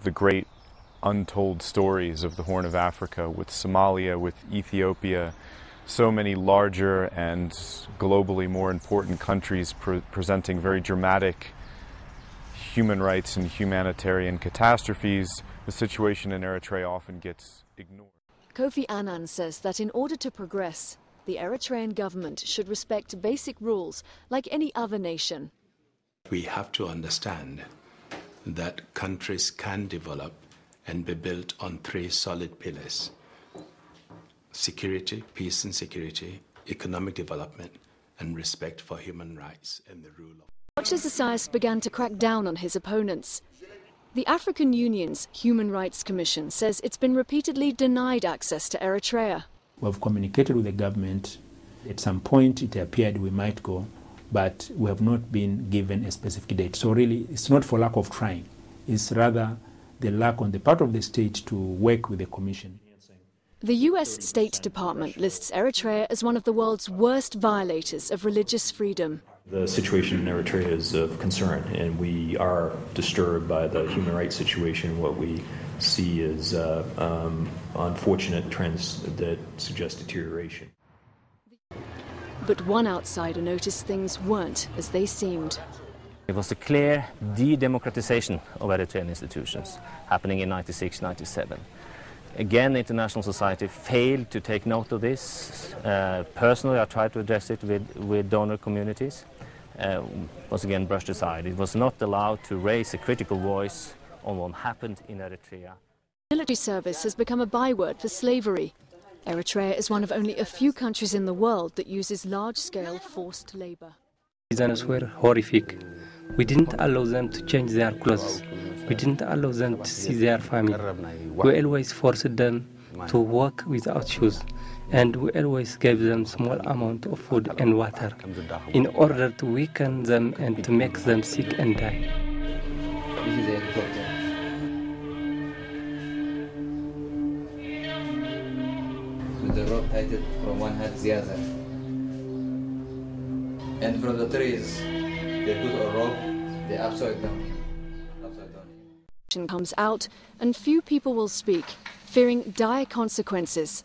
the great untold stories of the Horn of Africa, with Somalia, with Ethiopia, so many larger and globally more important countries presenting very dramatic human rights and humanitarian catastrophes. The situation in Eritrea often gets ignored. Kofi Annan says that in order to progress, the Eritrean government should respect basic rules like any other nation. We have to understand that countries can develop and be built on three solid pillars: security, peace and security, economic development, and respect for human rights and the rule of law. Much as Isaias began to crack down on his opponents, the African Union's Human Rights Commission says it's been repeatedly denied access to Eritrea. We have communicated with the government. At some point it appeared we might go, but we have not been given a specific date. So really it's not for lack of trying, it's rather the lack on the part of the state to work with the Commission. The US State Department lists Eritrea as one of the world's worst violators of religious freedom. The situation in Eritrea is of concern, and we are disturbed by the human rights situation. What we see is unfortunate trends that suggest deterioration. But one outsider noticed things weren't as they seemed. It was a clear de-democratization of Eritrean institutions happening in 96-97. Again, international society failed to take note of this. Personally, I tried to address it with donor communities. Was again brushed aside. It was not allowed to raise a critical voice on what happened in Eritrea. Military service has become a byword for slavery. Eritrea is one of only a few countries in the world that uses large-scale forced labor. Citizens were horrific. We didn't allow them to change their clothes. We didn't allow them to see their family. We always forced them to walk without shoes, and we always gave them small amount of food and water in order to weaken them and to make them sick and die. With the rope tightened from one hand to the other. And from the trees, they put a rope, they upside down. Comes out, and few people will speak, fearing dire consequences.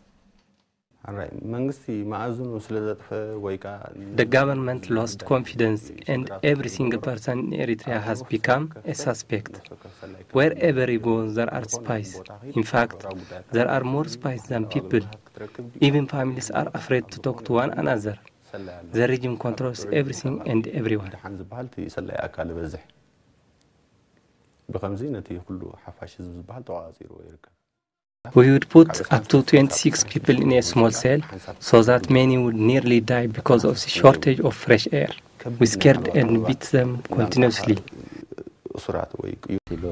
The government lost confidence, and every single person in Eritrea has become a suspect. Wherever you go, there are spies. In fact, there are more spies than people. Even families are afraid to talk to one another. The regime controls everything and everyone. We would put up to 26 people in a small cell so that many would nearly die because of the shortage of fresh air. We scared and beat them continuously.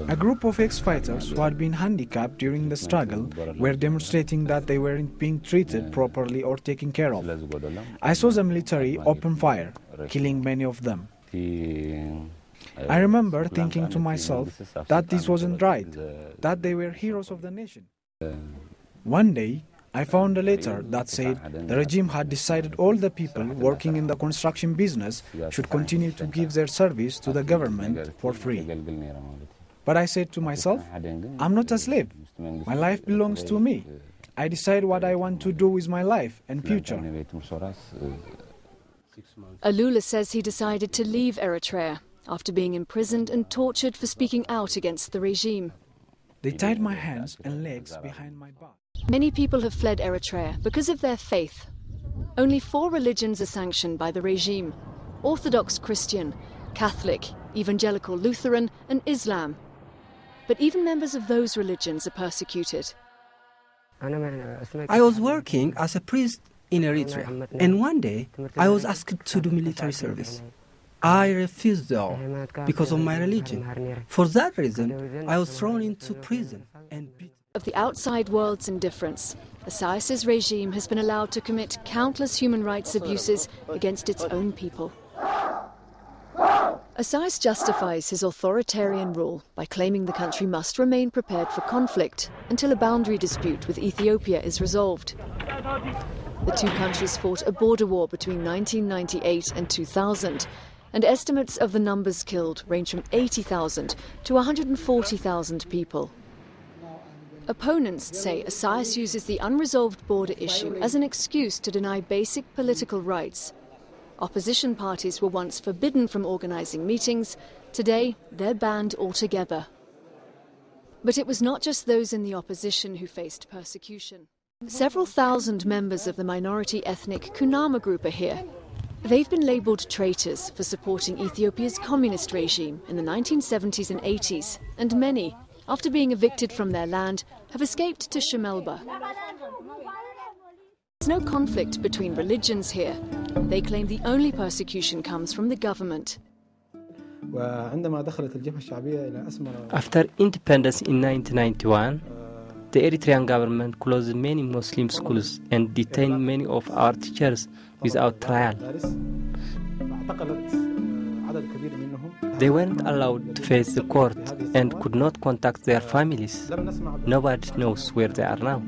A group of ex-fighters who had been handicapped during the struggle were demonstrating that they weren't being treated properly or taken care of. I saw the military open fire, killing many of them. I remember thinking to myself that this wasn't right, that they were heroes of the nation. One day, I found a letter that said the regime had decided all the people working in the construction business should continue to give their service to the government for free. But I said to myself, I'm not a slave. My life belongs to me. I decide what I want to do with my life and future. Alula says he decided to leave Eritrea after being imprisoned and tortured for speaking out against the regime. They tied my hands and legs behind my back. Many people have fled Eritrea because of their faith. Only 4 religions are sanctioned by the regime: Orthodox Christian, Catholic, Evangelical Lutheran and Islam. But even members of those religions are persecuted. I was working as a priest in Eritrea, and one day I was asked to do military service. I refused though, because of my religion. For that reason, I was thrown into prison and beaten. Of the outside world's indifference, Isaias's regime has been allowed to commit countless human rights abuses against its own people. Isaias justifies his authoritarian rule by claiming the country must remain prepared for conflict until a boundary dispute with Ethiopia is resolved. The two countries fought a border war between 1998 and 2000, and estimates of the numbers killed range from 80,000 to 140,000 people. Opponents say Isaias uses the unresolved border issue as an excuse to deny basic political rights. Opposition parties were once forbidden from organising meetings. Today, they're banned altogether. But it was not just those in the opposition who faced persecution. Several thousand members of the minority ethnic Kunama group are here. They've been labelled traitors for supporting Ethiopia's communist regime in the 1970s and 80s, and many, after being evicted from their land, have escaped to Shemelba. There's no conflict between religions here. They claim the only persecution comes from the government. After independence in 1991, the Eritrean government closed many Muslim schools and detained many of our teachers without trial. They weren't allowed to face the court and could not contact their families. Nobody knows where they are now.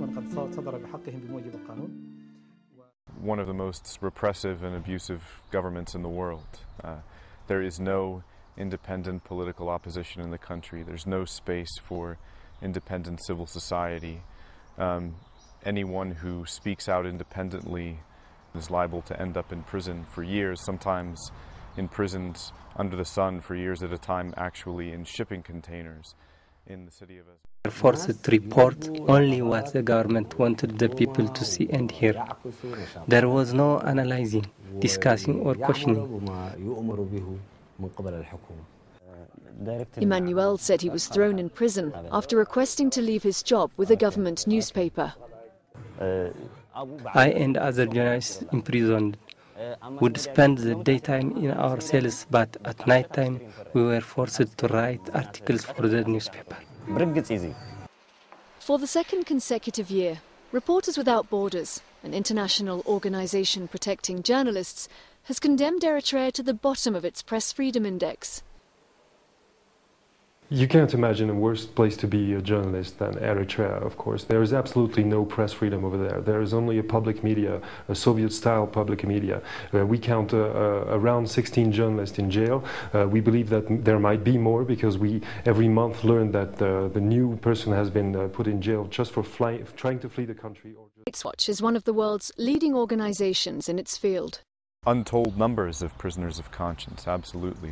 One of the most repressive and abusive governments in the world. There is no independent political opposition in the country. There's no space for independent civil society. Anyone who speaks out independently is liable to end up in prison for years, sometimes imprisoned under the sun for years at a time, actually in shipping containers in the city of Azaz. They were forced to report only what the government wanted the people to see and hear. There was no analyzing, discussing or questioning. Emmanuel said he was thrown in prison after requesting to leave his job with a government newspaper. I and other journalists imprisoned would spend the daytime in our cells, but at night time we were forced to write articles for the newspaper. For the second consecutive year, Reporters Without Borders, an international organisation protecting journalists, has condemned Eritrea to the bottom of its press freedom index. You can't imagine a worse place to be a journalist than Eritrea, of course. There is absolutely no press freedom over there. There is only a public media, a Soviet-style public media. We count around 16 journalists in jail. We believe that there might be more because we every month learn that the new person has been put in jail just for trying to flee the country. Rights Watch is one of the world's leading organisations in its field. Untold numbers of prisoners of conscience, absolutely.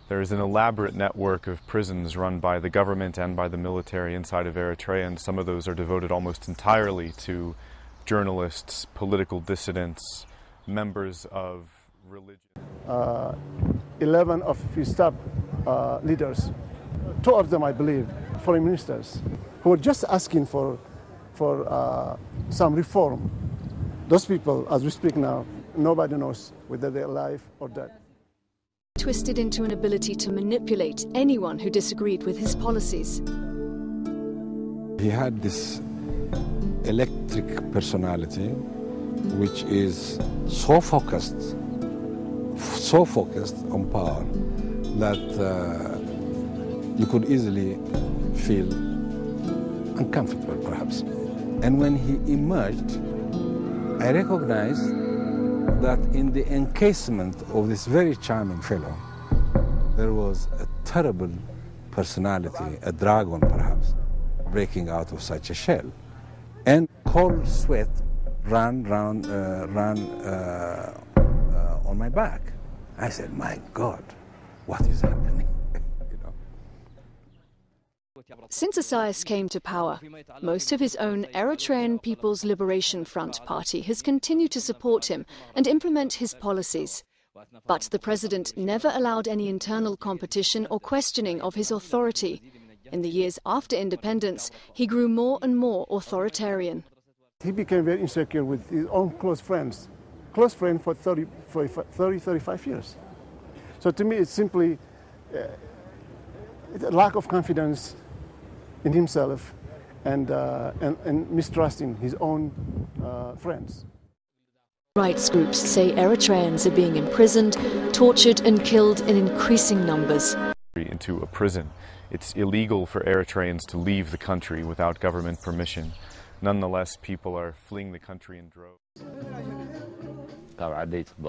There is an elaborate network of prisons run by the government and by the military inside of Eritrea, and some of those are devoted almost entirely to journalists, political dissidents, members of religion. 11 of his top leaders, 2 of them, I believe, foreign ministers, who were just asking for some reform. Those people, as we speak now, nobody knows whether they're alive or dead. Twisted into an ability to manipulate anyone who disagreed with his policies. He had this electric personality which is so focused on power that you could easily feel uncomfortable perhaps. And when he emerged, I recognized that in the encasement of this very charming fellow, there was a terrible personality, a dragon perhaps, breaking out of such a shell. And cold sweat ran on my back. I said, my God, what is happening? Since Isaias came to power, most of his own Eritrean People's Liberation Front party has continued to support him and implement his policies. But the president never allowed any internal competition or questioning of his authority. In the years after independence, he grew more and more authoritarian. He became very insecure with his own close friends for 35 years. So to me, it's simply a lack of confidence in himself and mistrusting his own friends. Rights groups say Eritreans are being imprisoned, tortured and killed in increasing numbers. Into a prison. It's illegal for Eritreans to leave the country without government permission. Nonetheless, people are fleeing the country in droves.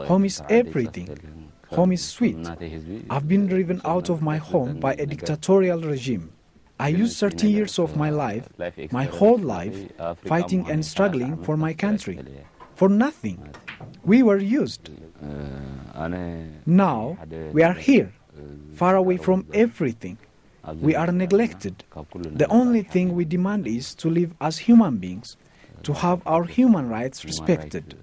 Home is everything. Home is sweet. I've been driven out of my home by a dictatorial regime. I used 30 years of my life, my whole life, fighting and struggling for my country. For nothing. We were used. Now, we are here, far away from everything. We are neglected. The only thing we demand is to live as human beings, to have our human rights respected.